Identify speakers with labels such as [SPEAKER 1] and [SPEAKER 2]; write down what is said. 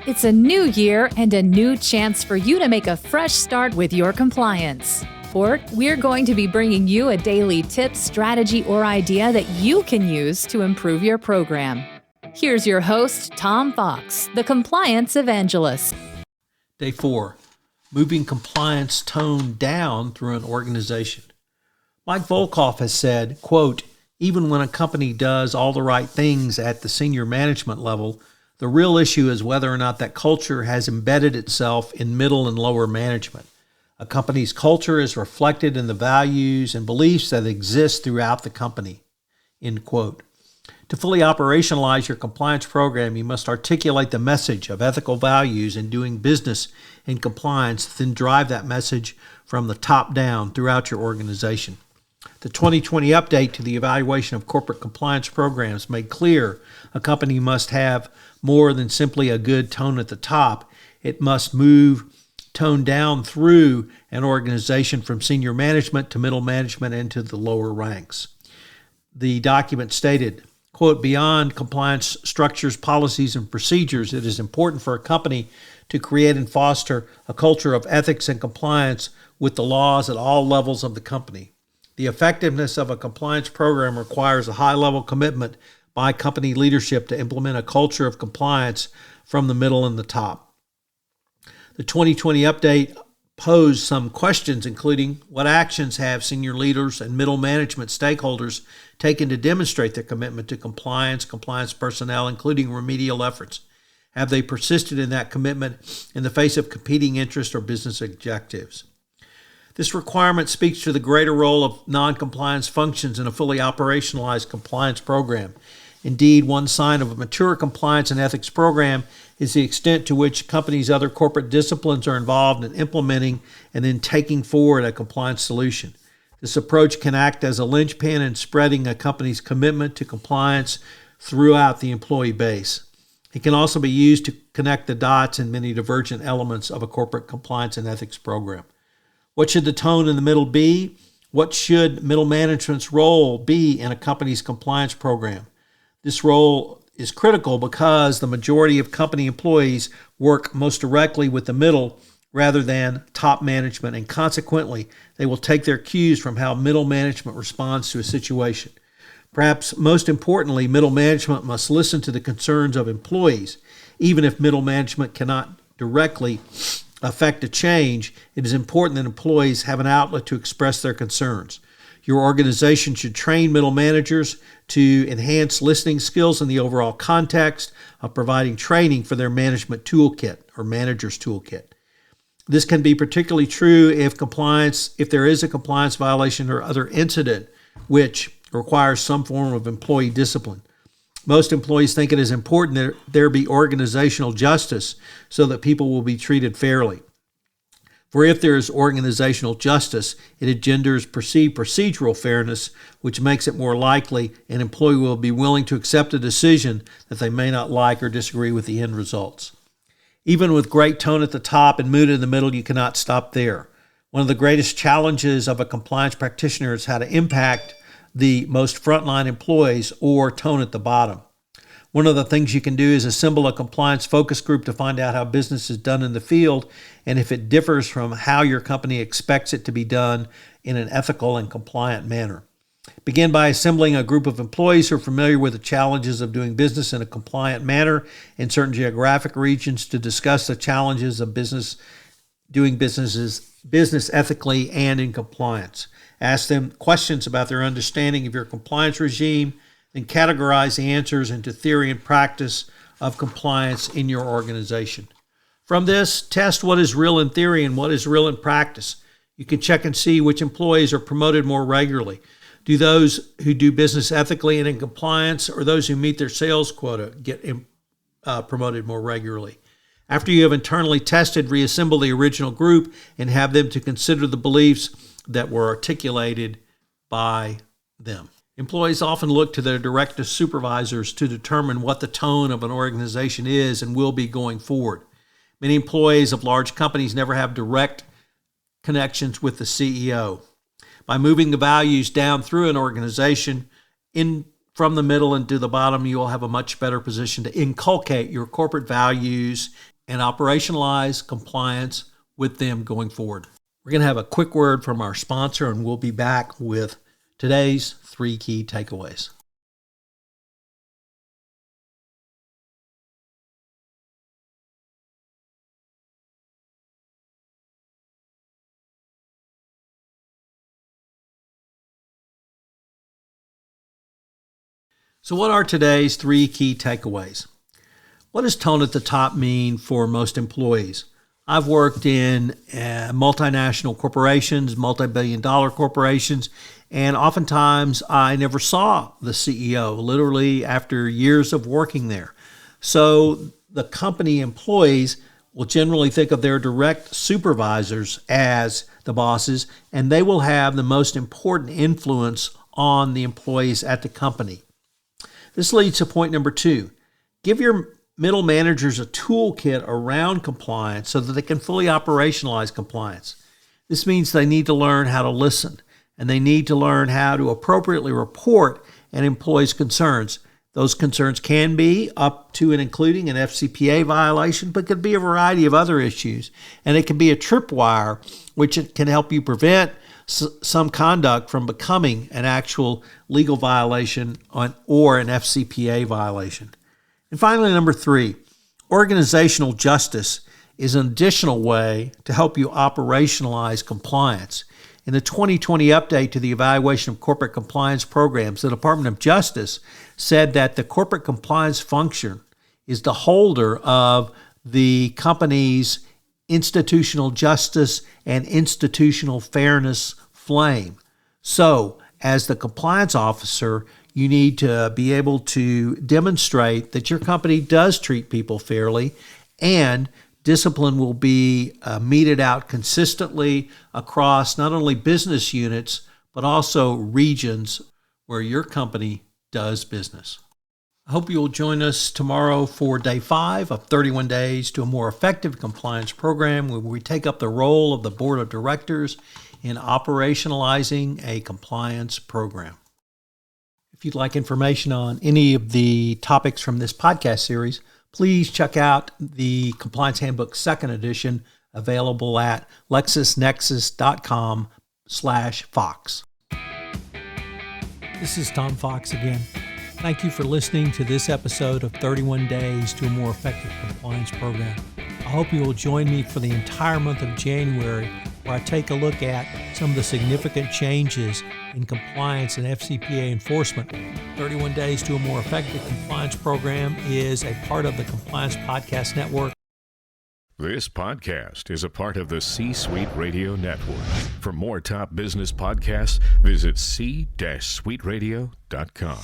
[SPEAKER 1] It's a new year and a new chance for you to make a fresh start with your compliance. We're going to be bringing you a daily tip, strategy, or idea that you can use to improve your program. Here's your host, Tom Fox, the Compliance Evangelist.
[SPEAKER 2] Day 4, moving compliance tone down through an organization. Mike Volkov has said, quote, even when a company does all the right things at the senior management level, the real issue is whether or not that culture has embedded itself in middle and lower management. A company's culture is reflected in the values and beliefs that exist throughout the company, end quote. To fully operationalize your compliance program, you must articulate the message of ethical values in doing business in compliance, then drive that message from the top down throughout your organization. The 2020 update to the evaluation of corporate compliance programs made clear a company must have more than simply a good tone at the top. It must move tone down through an organization from senior management to middle management and to the lower ranks. The document stated, quote, beyond compliance structures, policies, and procedures, it is important for a company to create and foster a culture of ethics and compliance with the laws at all levels of the company. The effectiveness of a compliance program requires a high-level commitment by company leadership to implement a culture of compliance from the middle and the top. The 2020 update posed some questions, including what actions have senior leaders and middle management stakeholders taken to demonstrate their commitment to compliance personnel, including remedial efforts? Have they persisted in that commitment in the face of competing interests or business objectives? This requirement speaks to the greater role of non-compliance functions in a fully operationalized compliance program. Indeed, one sign of a mature compliance and ethics program is the extent to which companies' other corporate disciplines are involved in implementing and then taking forward a compliance solution. This approach can act as a linchpin in spreading a company's commitment to compliance throughout the employee base. It can also be used to connect the dots in many divergent elements of a corporate compliance and ethics program. What should the tone in the middle be? What should middle management's role be in a company's compliance program? This role is critical because the majority of company employees work most directly with the middle rather than top management, and consequently, they will take their cues from how middle management responds to a situation. Perhaps most importantly, middle management must listen to the concerns of employees. Even if middle management cannot directly affect a change, it is important that employees have an outlet to express their concerns. Your organization should train middle managers to enhance listening skills in the overall context of providing training for their management toolkit or manager's toolkit. This can be particularly true if there is a compliance violation or other incident which requires some form of employee discipline. Most employees think it is important that there be organizational justice so that people will be treated fairly. For if there is organizational justice, it engenders perceived procedural fairness, which makes it more likely an employee will be willing to accept a decision that they may not like or disagree with the end results. Even with great tone at the top and mood in the middle, you cannot stop there. One of the greatest challenges of a compliance practitioner is how to impact the most frontline employees or tone at the bottom. One of the things you can do is assemble a compliance focus group to find out how business is done in the field and if it differs from how your company expects it to be done in an ethical and compliant manner. Begin by assembling a group of employees who are familiar with the challenges of doing business in a compliant manner in certain geographic regions to discuss the challenges of doing business ethically and in compliance. Ask them questions about their understanding of your compliance regime, then categorize the answers into theory and practice of compliance in your organization. From this, test what is real in theory and what is real in practice. You can check and see which employees are promoted more regularly. Do those who do business ethically and in compliance, or those who meet their sales quota, get promoted more regularly? After you have internally tested, reassemble the original group and have them to consider the beliefs that were articulated by them. Employees often look to their direct supervisors to determine what the tone of an organization is and will be going forward. Many employees of large companies never have direct connections with the CEO. By moving the values down through an organization from the middle and to the bottom, you will have a much better position to inculcate your corporate values and operationalize compliance with them going forward. We're going to have a quick word from our sponsor, and we'll be back with today's 3 key takeaways. So what are today's 3 key takeaways? What does tone at the top mean for most employees? I've worked in multinational corporations, multi-billion-dollar corporations, and oftentimes I never saw the CEO, literally after years of working there. So the company employees will generally think of their direct supervisors as the bosses, and they will have the most important influence on the employees at the company. This leads to point number 2. Give your middle managers a toolkit around compliance so that they can fully operationalize compliance. This means they need to learn how to listen, and they need to learn how to appropriately report an employee's concerns. Those concerns can be up to and including an FCPA violation, but could be a variety of other issues. And it can be a tripwire, which can help you prevent some conduct from becoming an actual legal violation or an FCPA violation. And finally, number 3, organizational justice is an additional way to help you operationalize compliance. In the 2020 update to the evaluation of corporate compliance programs, the Department of Justice said that the corporate compliance function is the holder of the company's institutional justice and institutional fairness flame. So, as the compliance officer, you need to be able to demonstrate that your company does treat people fairly, and discipline will be meted out consistently across not only business units, but also regions where your company does business. I hope you'll join us tomorrow for day 5 of 31 Days to a More Effective Compliance Program, where we take up the role of the Board of Directors in operationalizing a compliance program. If you'd like information on any of the topics from this podcast series, please check out the Compliance Handbook 2nd edition available at lexisnexis.com/Fox. This is Tom Fox again. Thank you for listening to this episode of 31 Days to a More Effective Compliance Program. I hope you will join me for the entire month of January, where I take a look at some of the significant changes in compliance and FCPA enforcement. 31 Days to a More Effective Compliance Program is a part of the Compliance Podcast Network.
[SPEAKER 3] This podcast is a part of the C-Suite Radio Network. For more top business podcasts, visit c-suiteradio.com.